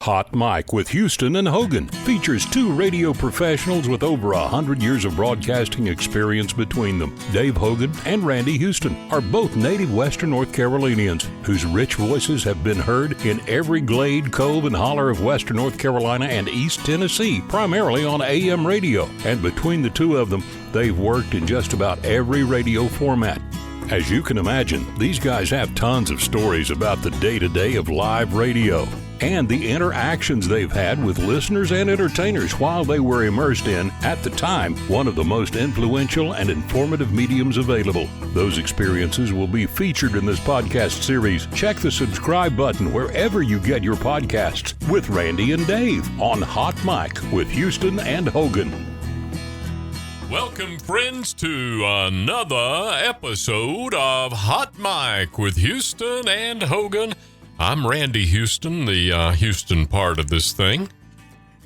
Hot Mic with Houston and Hogan features two radio professionals with over 100 years of broadcasting experience between them. Dave Hogan and Randy Houston are both native Western North Carolinians whose rich voices have been heard in every glade, cove, and holler of Western North Carolina and East Tennessee, primarily on AM radio. And between the two of them, they've worked in just about every radio format. As you can imagine, these guys have tons of stories about the day-to-day of live radio and the interactions they've had with listeners and entertainers while they were immersed in, at the time, one of the most influential and informative mediums available. Those experiences will be featured in this podcast series. Check the subscribe button wherever you get your podcasts with Randy and Dave on Hot Mic with Houston and Hogan. Welcome, friends, to another episode of Hot Mic with Houston and Hogan. I'm Randy Houston, the Houston part of this thing.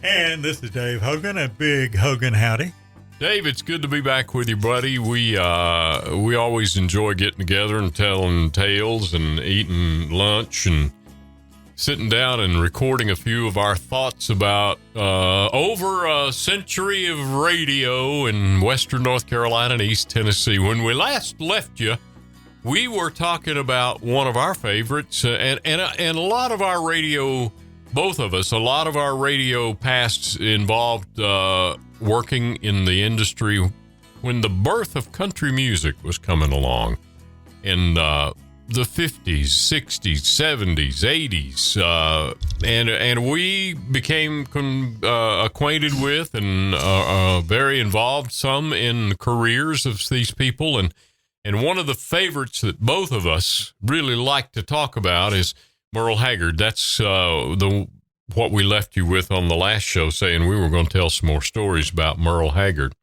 And this is Dave Hogan, a big Hogan howdy. Dave, it's good to be back with you, buddy. We always enjoy getting together and telling tales and eating lunch and sitting down and recording a few of our thoughts about over a century of radio in Western North Carolina and East Tennessee. When we last left you, we were talking about one of our favorites, and a lot of our radio, both of us, a lot of our radio pasts involved working in the industry when the birth of country music was coming along in the 50s, 60s, 70s, 80s, and we became acquainted with and very involved, some in the careers of these people, and one of the favorites that both of us really like to talk about is Merle Haggard. That's what we left you with on the last show, saying we were going to tell some more stories about Merle Haggard.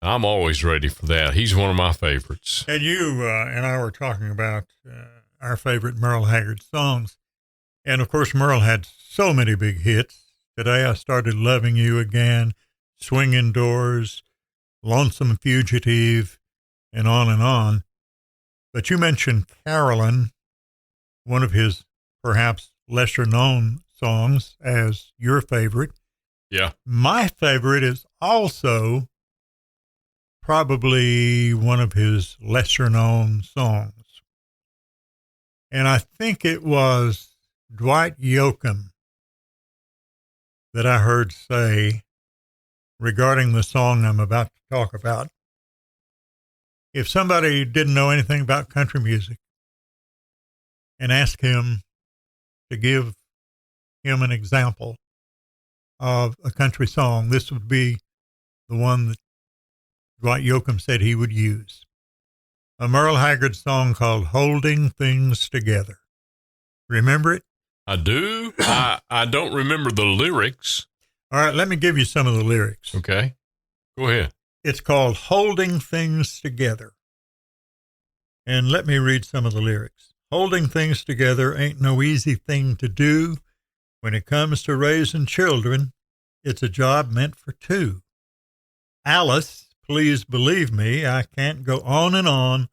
I'm always ready for that. He's one of my favorites. And you and I were talking about our favorite Merle Haggard songs. And, of course, Merle had so many big hits. Today I Started Loving You Again, Swinging Doors, Lonesome Fugitive, and on and on. But you mentioned Carolyn, one of his perhaps lesser-known songs, as your favorite. Yeah. My favorite is also probably one of his lesser-known songs. And I think it was Dwight Yoakam that I heard say regarding the song I'm about to talk about, if somebody didn't know anything about country music and asked him to give him an example of a country song, this would be the one that Dwight Yoakam said he would use. A Merle Haggard song called Holding Things Together. Remember it? I do. I don't remember the lyrics. All right, let me give you some of the lyrics. Okay. Go ahead. It's called Holding Things Together. And let me read some of the lyrics. Holding things together ain't no easy thing to do. When it comes to raising children, it's a job meant for two. Alice, please believe me, I can't go on and on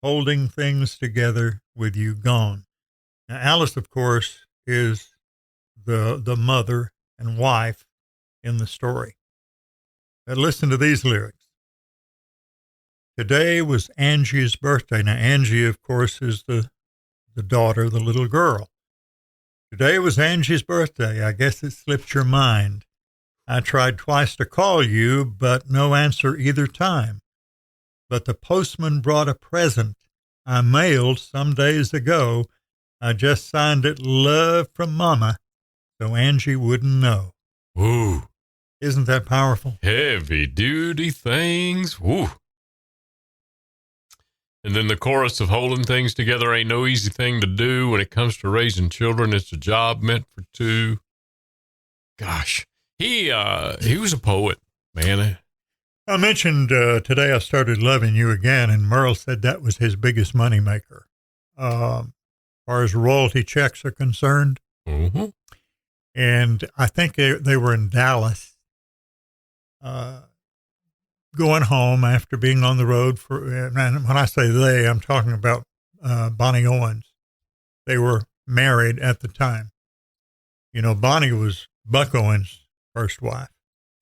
holding things together with you gone. Now, Alice, of course, is the mother and wife in the story. But listen to these lyrics. Today was Angie's birthday. Now, Angie, of course, is the daughter, the little girl. Today was Angie's birthday. I guess it slipped your mind. I tried twice to call you, but no answer either time. But the postman brought a present I mailed some days ago. I just signed it Love from Mama, so Angie wouldn't know. Ooh. Isn't that powerful? Heavy duty things. Woo. And then the chorus of holding things together ain't no easy thing to do. When it comes to raising children, it's a job meant for two. Gosh. He was a poet, man. I mentioned Today I Started Loving You Again, and Merle said that was his biggest moneymaker. As far as royalty checks are concerned. Mm-hmm. And I think they were in Dallas, going home after being on the road and when I say they, I'm talking about Bonnie Owens. They were married at the time. You know, Bonnie was Buck Owens' first wife.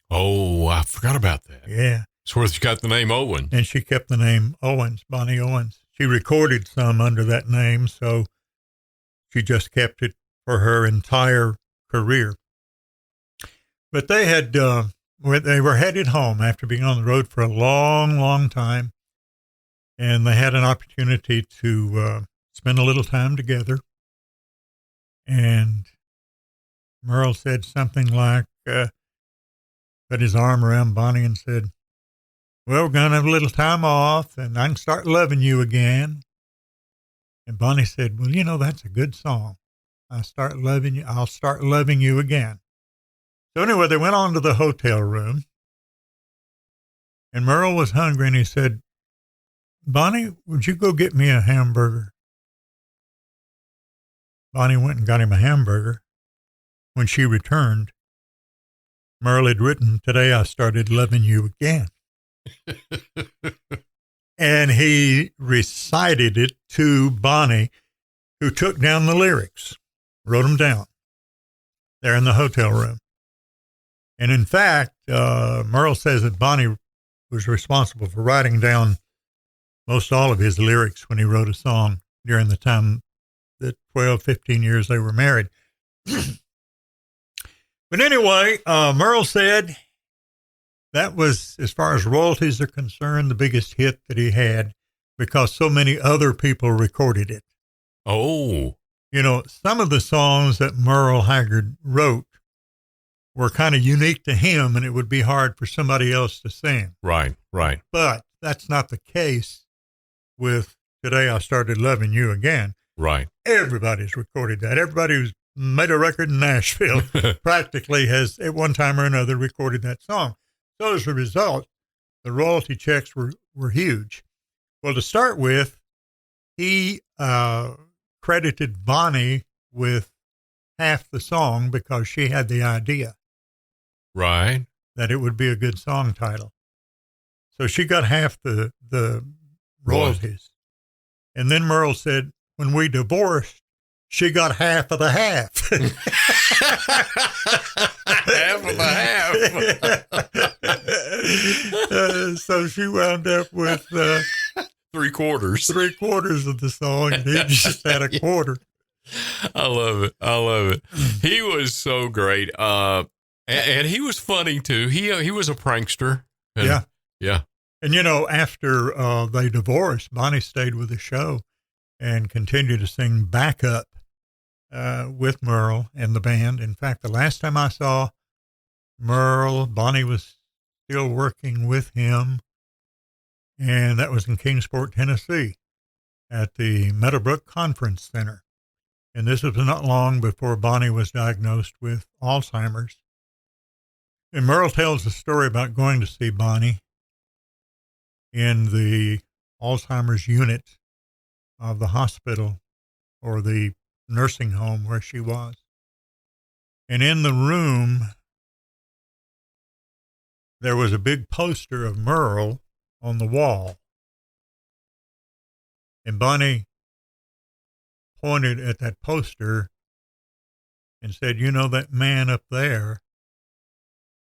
Oh, I forgot about that. Yeah. It's where she got the name Owen. And she kept the name Owens, Bonnie Owens. She recorded some under that name, so she just kept it for her entire career. But they had, they were headed home after being on the road for a long, long time, and they had an opportunity to spend a little time together. And Merle said something like, put his arm around Bonnie and said, well, we're going to have a little time off, and I can start loving you again. And Bonnie said, well, you know, that's a good song. I'll start loving you again. So anyway, they went on to the hotel room, and Merle was hungry, and he said, Bonnie, would you go get me a hamburger? Bonnie went and got him a hamburger. When she returned, Merle had written, today I started loving you again. And he recited it to Bonnie, who took down the lyrics, wrote them down there in the hotel room. And in fact, Merle says that Bonnie was responsible for writing down most all of his lyrics when he wrote a song during the time, the 12, 15 years they were married. But anyway, Merle said that was, as far as royalties are concerned, the biggest hit that he had because so many other people recorded it. Oh. You know, some of the songs that Merle Haggard wrote were kind of unique to him, and it would be hard for somebody else to sing. Right, right. But that's not the case with Today I Started Loving You Again. Right. Everybody's recorded that. Everybody who's made a record in Nashville practically has, at one time or another, recorded that song. So as a result, the royalty checks were huge. Well, to start with, he credited Bonnie with half the song because she had the idea. Right. That it would be a good song title. So she got half the royalties. And then Merle said, when we divorced, she got half of the half. Half of the half. So she wound up with 3/4. 3/4 of the song, and he just had a quarter. I love it. I love it. He was so great. And he was funny too. He was a prankster. And, yeah. Yeah. And you know, after they divorced, Bonnie stayed with the show and continued to sing backup with Merle and the band. In fact, the last time I saw Merle, Bonnie was still working with him, and that was in Kingsport, Tennessee, at the Meadowbrook Conference Center. And this was not long before Bonnie was diagnosed with Alzheimer's. And Merle tells a story about going to see Bonnie in the Alzheimer's unit of the hospital or the nursing home where she was. And in the room, there was a big poster of Merle on the wall. And Bonnie pointed at that poster and said, you know, that man up there,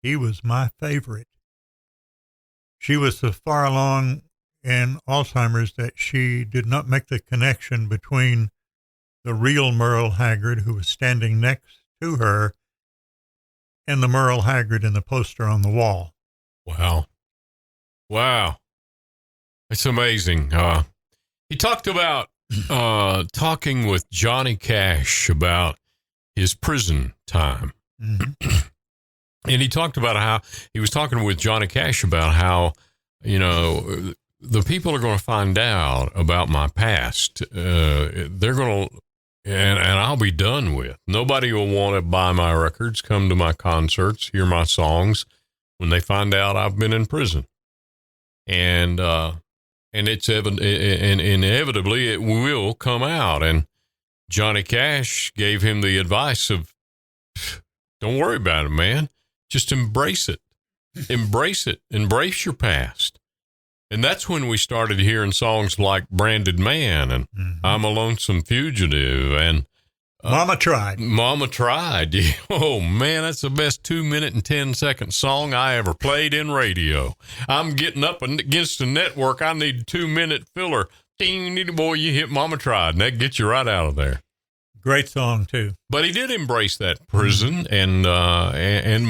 he was my favorite. She was so far along in Alzheimer's that she did not make the connection between the real Merle Haggard, who was standing next to her, and the Merle Haggard in the poster on the wall. Wow. Wow. It's amazing. He talked about talking with Johnny Cash about his prison time. Mm-hmm. And he talked about how he was talking with Johnny Cash about how, you know, the people are going to find out about my past. They're going to, and I'll be done with. Nobody will want to buy my records, come to my concerts, hear my songs when they find out I've been in prison. And it's evident, and inevitably it will come out. And Johnny Cash gave him the advice of, don't worry about it, man. Just embrace it. Embrace it. Embrace your past. And that's when we started hearing songs like Branded Man and I'm a Lonesome Fugitive. And Mama Tried. Mama Tried. Oh, man, that's the best 2-minute and 10-second song I ever played in radio. I'm getting up against the network. I need a 2-minute filler. Ding, boy, you hit Mama Tried, and that gets you right out of there. Great song, too. But he did embrace that prison and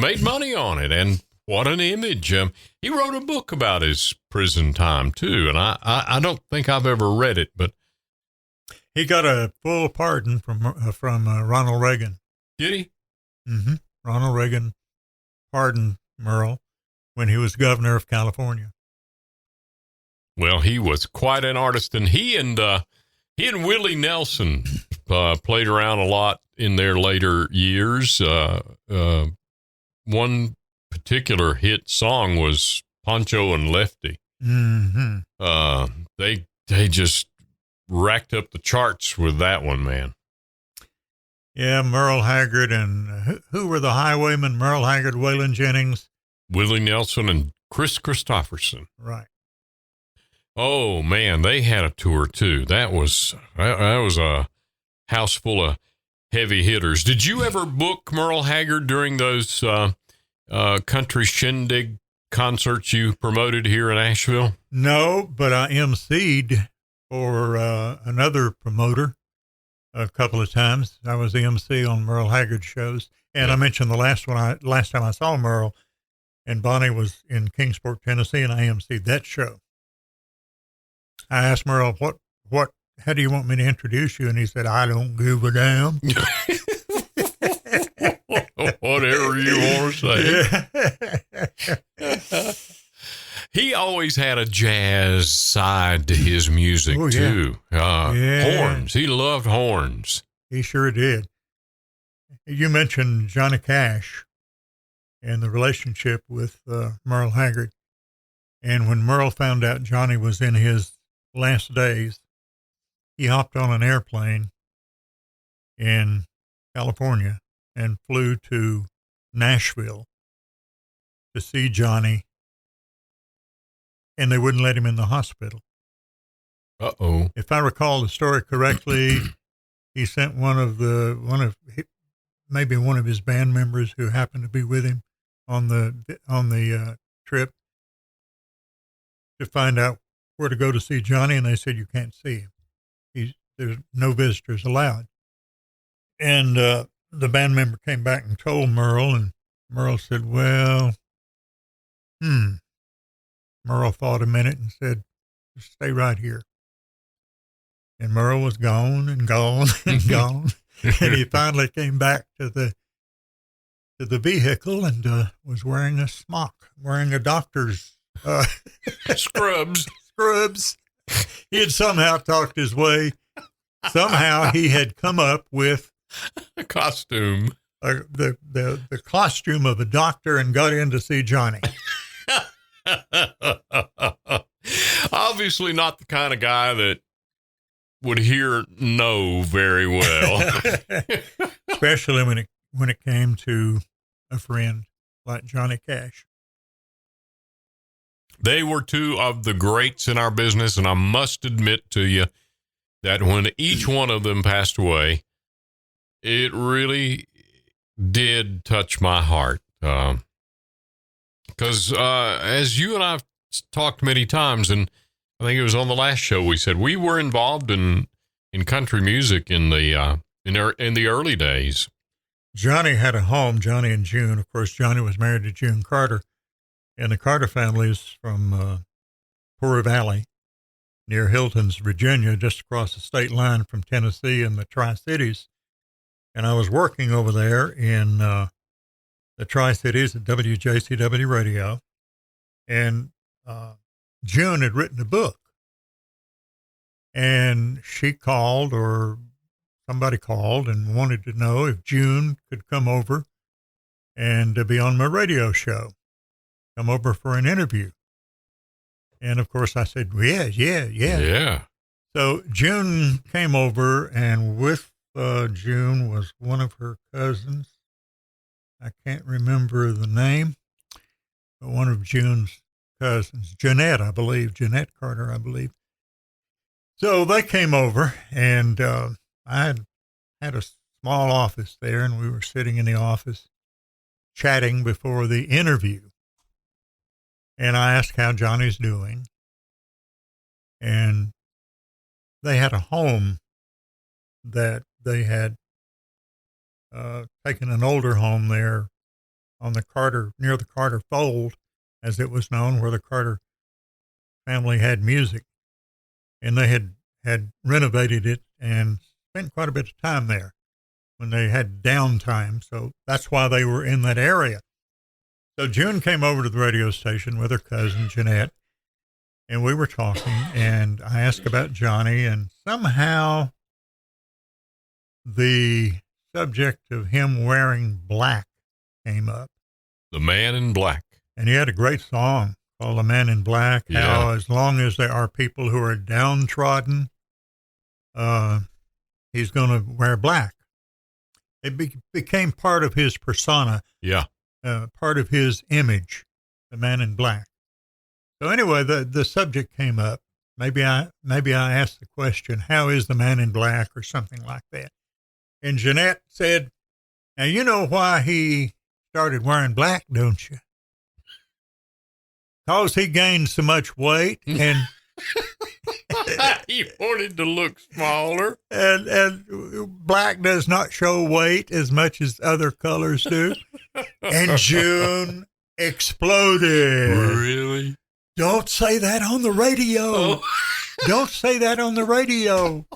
made money on it, and what an image. He wrote a book about his prison time, too, and I don't think I've ever read it, but he got a full pardon from Ronald Reagan. Did he? Mm-hmm. Ronald Reagan pardoned Merle when he was governor of California. Well, he was quite an artist, and he and Willie Nelson played around a lot in their later years. One particular hit song was Poncho and Lefty. Mm-hmm. They just racked up the charts with that one, man. Yeah, Merle Haggard and who were the Highwaymen? Merle Haggard, Waylon Jennings, Willie Nelson, and Chris Christopherson. Right. Oh man, they had a tour too. That was a house full of heavy hitters. Did you ever book Merle Haggard during those country shindig concerts you promoted here in Asheville? No, but I emceed for another promoter a couple of times. I was the MC on Merle Haggard shows, and yeah. I mentioned the last time I saw Merle, and Bonnie was in Kingsport, Tennessee, and I emceed that show. I asked Merle, how do you want me to introduce you? And he said, I don't give a damn. Whatever you want to say. Yeah. He always had a jazz side to his music, too. Horns. He loved horns. He sure did. You mentioned Johnny Cash and the relationship with Merle Haggard. And when Merle found out Johnny was in his last days, he hopped on an airplane in California and flew to Nashville to see Johnny, and they wouldn't let him in the hospital. Uh-oh. If I recall the story correctly, he sent maybe one of his band members who happened to be with him on the trip to find out where to go to see Johnny, and they said, you can't see him. There's no visitors allowed. And the band member came back and told Merle, and Merle said, well, Merle thought a minute and said, just stay right here. And Merle was gone and gone and gone. And he finally came back to the vehicle and was wearing a smock, wearing a doctor's scrubs. He had somehow talked his way. Somehow he had come up with a costume, the costume of a doctor, and got in to see Johnny. Obviously not the kind of guy that would hear no very well. Especially when it came to a friend like Johnny Cash. They were two of the greats in our business, and I must admit to you that when each one of them passed away, it really did touch my heart. Because as you and I've talked many times, and I think it was on the last show, we said we were involved in country music in the early days. Johnny had a home, Johnny and June. Of course, Johnny was married to June Carter, and the Carter family is from Poor Valley near Hilton's, Virginia, just across the state line from Tennessee and the Tri-Cities. And I was working over there in the Tri-Cities at WJCW Radio, and June had written a book, and she called, or somebody called, and wanted to know if June could come over and be on my radio show, come over for an interview. And of course I said, yeah. So June came over, and with June was one of her cousins. I can't remember the name, but one of June's cousins, Jeanette Carter, I believe. So they came over, and I had a small office there, and we were sitting in the office chatting before the interview. And I asked how Johnny's doing. And they had a home that they had taken an older home there on the Carter, near the Carter Fold, as it was known, where the Carter family had music. And they had renovated it and spent quite a bit of time there when they had downtime. So that's why they were in that area. So June came over to the radio station with her cousin, Jeanette, and we were talking, and I asked about Johnny, and somehow the subject of him wearing black came up. The Man in Black. And he had a great song called The Man in Black, how as long as there are people who are downtrodden, he's going to wear black. It became part of his persona. Yeah. Part of his image, the Man in Black. So anyway, the subject came up. Maybe I asked the question, how is the Man in Black, or something like that. And Jeanette said, now you know why he started wearing black, don't you? Because he gained so much weight, and he wanted to look smaller. And black does not show weight as much as other colors do. And June exploded. Really? Don't say that on the radio. Oh. Don't say that on the radio.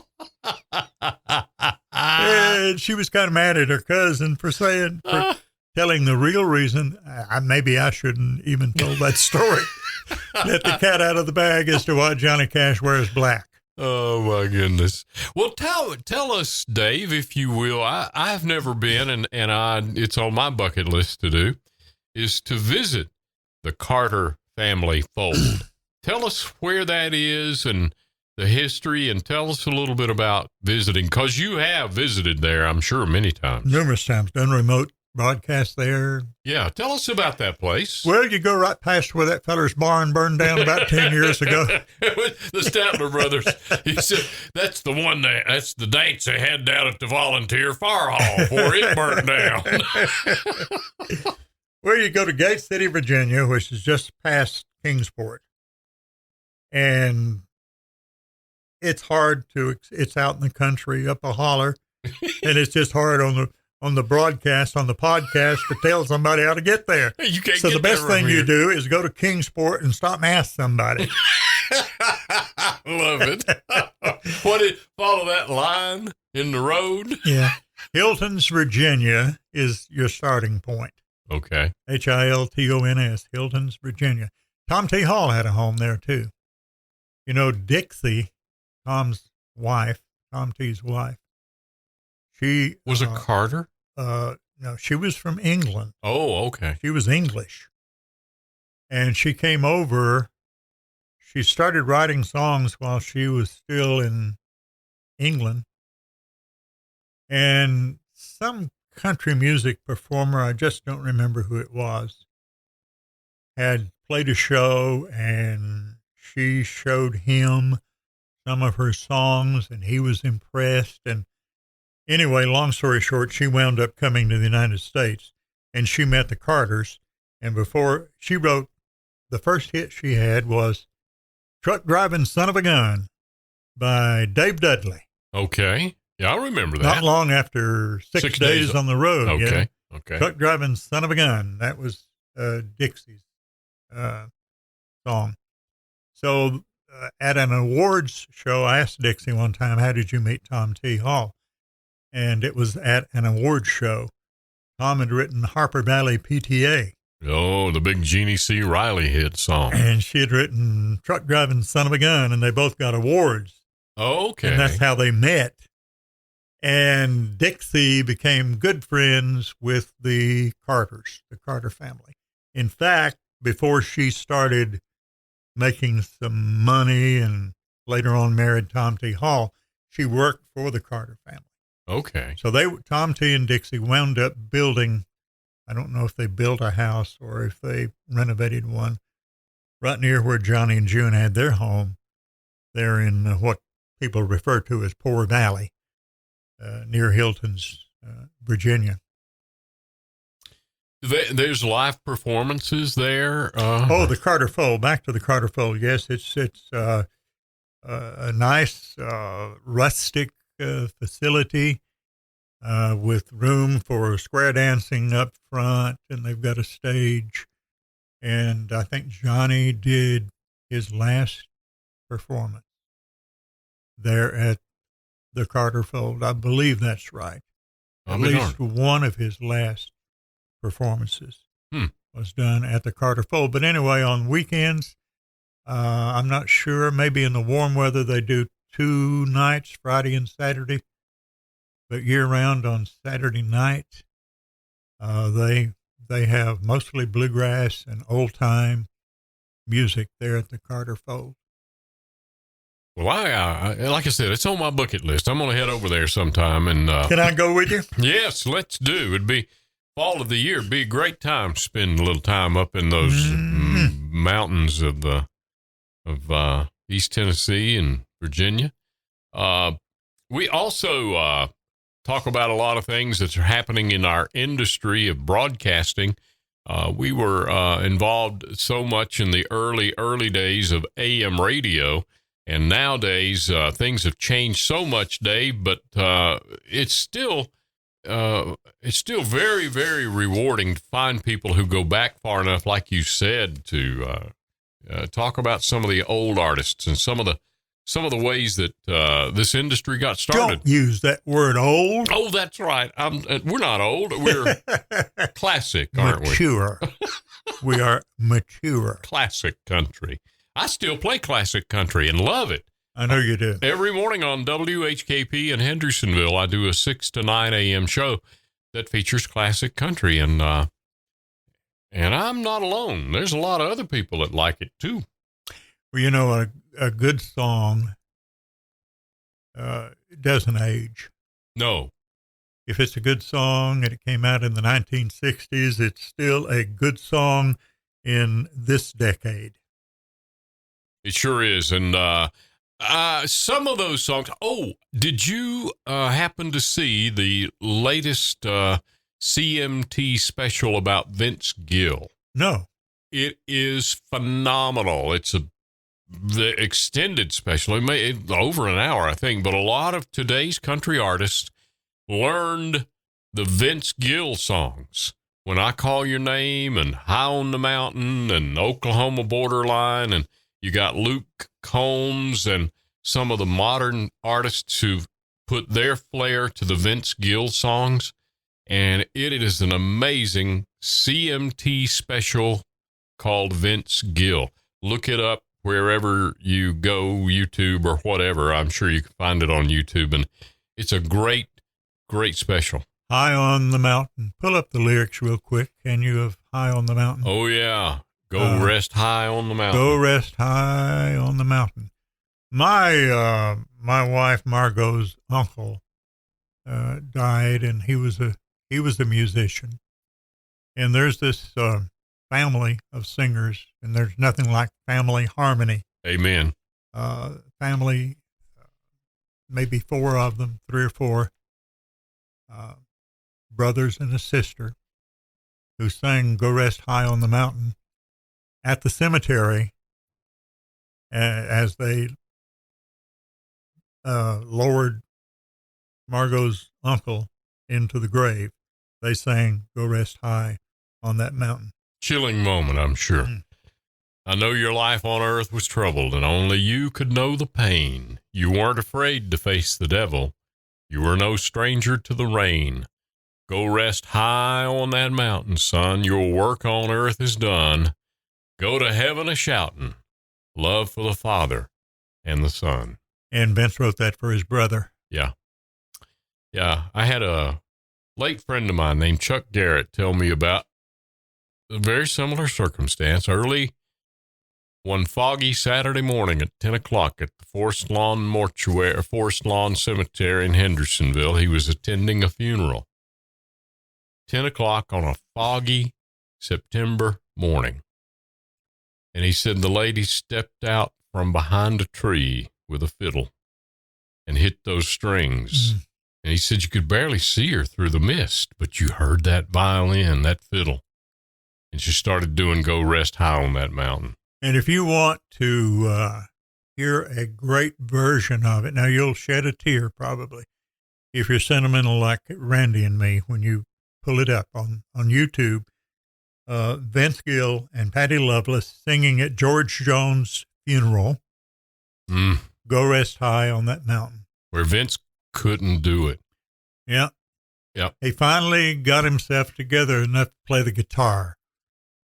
And she was kind of mad at her cousin for telling the real reason. Maybe I shouldn't even tell that story. Let the cat out of the bag as to why Johnny Cash wears black. Oh, my goodness. Well, tell us, Dave, if you will. I've never been, and it's on my bucket list to do, is to visit the Carter family fold. Tell us where that is and the history, and tell us a little bit about visiting, because you have visited there, I'm sure, many times. Numerous times. Done remote broadcast there. Yeah, tell us about that place. Well, you go right past where that feller's barn burned down about 10 years ago. The Statler brothers, he said, that's the dates they had down at the Volunteer Fire Hall before it burned down. Well, you go to Gate City, Virginia, which is just past Kingsport. And it's hard it's out in the country, up a holler, and it's just hard on the broadcast, on the podcast, to tell somebody how to get there. You can't so get the best there thing from you here. do is go to Kingsport and stop and ask somebody. Love it. Follow that line in the road? Yeah. Hilton's, Virginia is your starting point. Okay. Hiltons, Hilton's, Virginia. Tom T. Hall had a home there, too. You know, Dixie, Tom's wife, Tom T.'s wife, she was a Carter? No, she was from England. Oh, okay. She was English. And she came over. She started writing songs while she was still in England. And some country music performer, I just don't remember who it was, had played a show, and she showed him some of her songs, and he was impressed. And anyway, long story short, she wound up coming to the United States, and she met the Carters. And before she wrote, the first hit she had was Truck Driving Son of a Gun by Dave Dudley. Okay. Yeah, I remember that. Not long after Six Days on the Road. Okay. Yeah. Okay. Truck Driving Son of a Gun. That was Dixie's song. So at an awards show, I asked Dixie one time, how did you meet Tom T. Hall? And it was at an awards show. Tom had written Harper Valley PTA. Oh, the big Jeannie C. Riley hit song. And she had written Truck Driving Son of a Gun, and they both got awards. Okay. And that's how they met. And Dixie became good friends with the Carters, the Carter family. In fact, before she started making some money and later on married Tom T. Hall, she worked for the Carter family. Okay. So Tom T. and Dixie wound up building, I don't know if they built a house or if they renovated one, right near where Johnny and June had their home. They're in what people refer to as Poor Valley, near Hilton's Virginia. There's live performances there. The Carter Fold. Back to the Carter Fold. Yes, it's a nice rustic facility with room for square dancing up front, and they've got a stage. And I think Johnny did his last performance there at the Carter Fold. I believe that's right. At least one of his last performances was done at the Carter Fold. But anyway, on weekends, I'm not sure. Maybe in the warm weather they do 2 nights, Friday and Saturday. But year-round on Saturday night, they have mostly bluegrass and old-time music there at the Carter Fold. Well, like I said, it's on my bucket list. I'm going to head over there sometime. And can I go with you? Yes, let's do. It'd be fall of the year. It'd be a great time to spend a little time up in those mountains of East Tennessee and Virginia. We also talk about a lot of things that are happening in our industry of broadcasting. We were involved so much in the early days of AM radio, and nowadays things have changed so much, Dave. But it's still very, very rewarding to find people who go back far enough, like you said, to talk about some of the old artists and some of the ways that this industry got started. Don't use that word old. Oh, that's right. We're not old. We're classic, aren't we? Mature. We are mature. Classic country. I still play classic country and love it. I know you do. Every morning on WHKP in Hendersonville, I do a 6 to 9 a.m. show that features classic country, and I'm not alone. There's a lot of other people that like it too. Well, you know, a good song doesn't age. No. If it's a good song and it came out in the 1960s, it's still a good song in this decade. It sure is. And some of those songs. Oh, did you happen to see the latest CMT special about Vince Gill? No. It is phenomenal. It's the extended special. It may over an hour, I think, but a lot of today's country artists learned the Vince Gill songs. When I Call Your Name and High on the Mountain and Oklahoma Borderline, and you got Luke Combs and some of the modern artists who've put their flair to the Vince Gill songs. And it is an amazing CMT special called Vince Gill. Look it up wherever you go, YouTube or whatever. I'm sure you can find it on YouTube. And it's a great, great special. High on the Mountain. Pull up the lyrics real quick, can you, of High on the Mountain? Oh, yeah. Go rest high on the mountain. Go rest high on the mountain. My wife Margot's uncle died, and he was a musician. And there's this family of singers, and there's nothing like family harmony. Amen. Family, maybe 4 of them, 3 or 4 brothers and a sister, who sang "Go Rest High on the Mountain" at the cemetery as they lowered Margot's uncle into the grave. They sang "Go Rest High on that mountain." Chilling moment, I'm sure. I know your life on earth was troubled, and only you could know the pain. You weren't afraid to face the devil. You were no stranger to the rain. Go rest high on that mountain, son. Your work on earth is done. Go to heaven a-shouting. Love for the Father and the Son. And Vince wrote that for his brother. Yeah. Yeah. I had a late friend of mine named Chuck Garrett tell me about a very similar circumstance. Early one foggy Saturday morning at 10 o'clock at the Forest Lawn Cemetery in Hendersonville, he was attending a funeral. 10 o'clock on a foggy September morning. And he said the lady stepped out from behind a tree with a fiddle and hit those strings And he said you could barely see her through the mist, but you heard that violin, that fiddle. And she started doing Go Rest High on That Mountain. And if you want to hear a great version of it, now you'll shed a tear probably if you're sentimental like Randy and me when you pull it up on YouTube. Vince Gill and Patty Loveless singing at George Jones' funeral. Go Rest High on That Mountain. Where Vince couldn't do it. Yeah. Yep. He finally got himself together enough to play the guitar.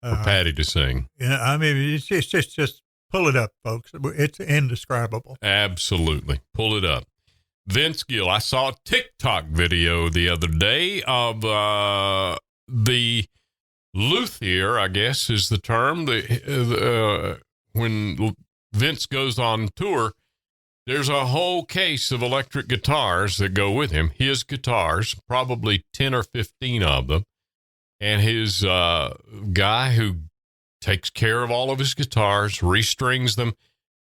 For Patty to sing. Yeah, I mean, it's just pull it up, folks. It's indescribable. Absolutely. Pull it up. Vince Gill, I saw a TikTok video the other day of the luthier, I guess is the term. When Vince goes on tour, there's a whole case of electric guitars that go with him. His guitars, probably 10 or 15 of them. And his guy who takes care of all of his guitars, restrings them,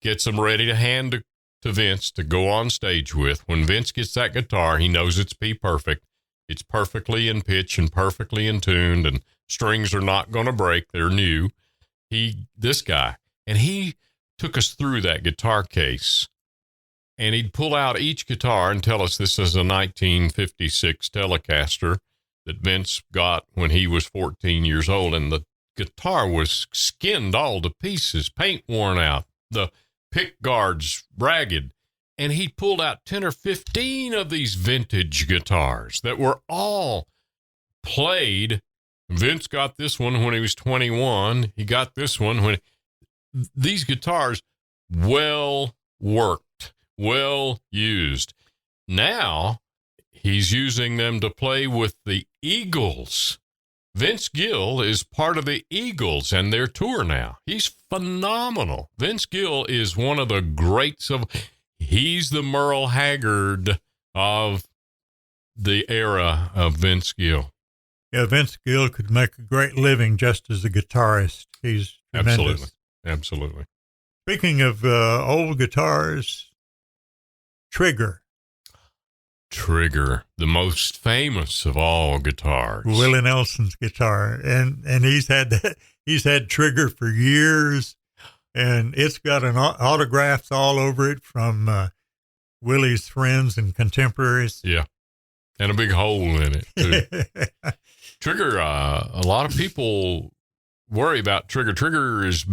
gets them ready to hand to Vince to go on stage with. When Vince gets that guitar, he knows it's perfect. It's perfectly in pitch and perfectly in tuned, and strings are not going to break. They're new. This guy, and he took us through that guitar case. And he'd pull out each guitar and tell us this is a 1956 Telecaster that Vince got when he was 14 years old. And the guitar was skinned all to pieces, paint worn out, the pick guards ragged. And he pulled out 10 or 15 of these vintage guitars that were all played. Vince got this one when he was 21. He got this one when these guitars well worked, well used. Now he's using them to play with the Eagles. Vince Gill is part of the Eagles and their tour now. He's phenomenal. Vince Gill is one of the greats he's the Merle Haggard of the era of Vince Gill. Yeah, Vince Gill could make a great living just as a guitarist. He's tremendous. Absolutely. Speaking of old guitars, Trigger, the most famous of all guitars. Willie Nelson's guitar, and he's had Trigger for years, and it's got autographs all over it from Willie's friends and contemporaries. Yeah, and a big hole in it too. Trigger, a lot of people worry about Trigger. Trigger is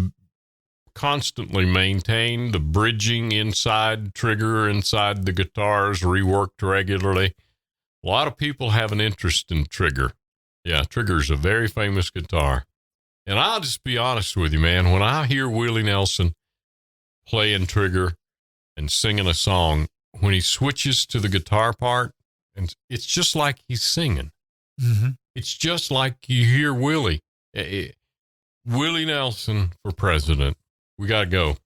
constantly maintained. The bridging inside Trigger, inside the guitars, reworked regularly. A lot of people have an interest in Trigger. Yeah, Trigger's a very famous guitar. And I'll just be honest with you, man. When I hear Willie Nelson playing Trigger and singing a song, when he switches to the guitar part, and it's just like he's singing. Mm-hmm. It's just like you hear Willie. Willie Nelson for president. We got to go.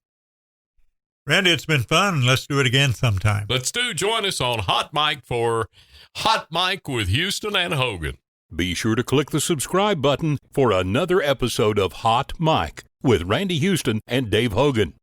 Randy, it's been fun. Let's do it again sometime. Let's do. Join us on Hot Mic for Hot Mic with Houston and Hogan. Be sure to click the subscribe button for another episode of Hot Mic with Randy Houston and Dave Hogan.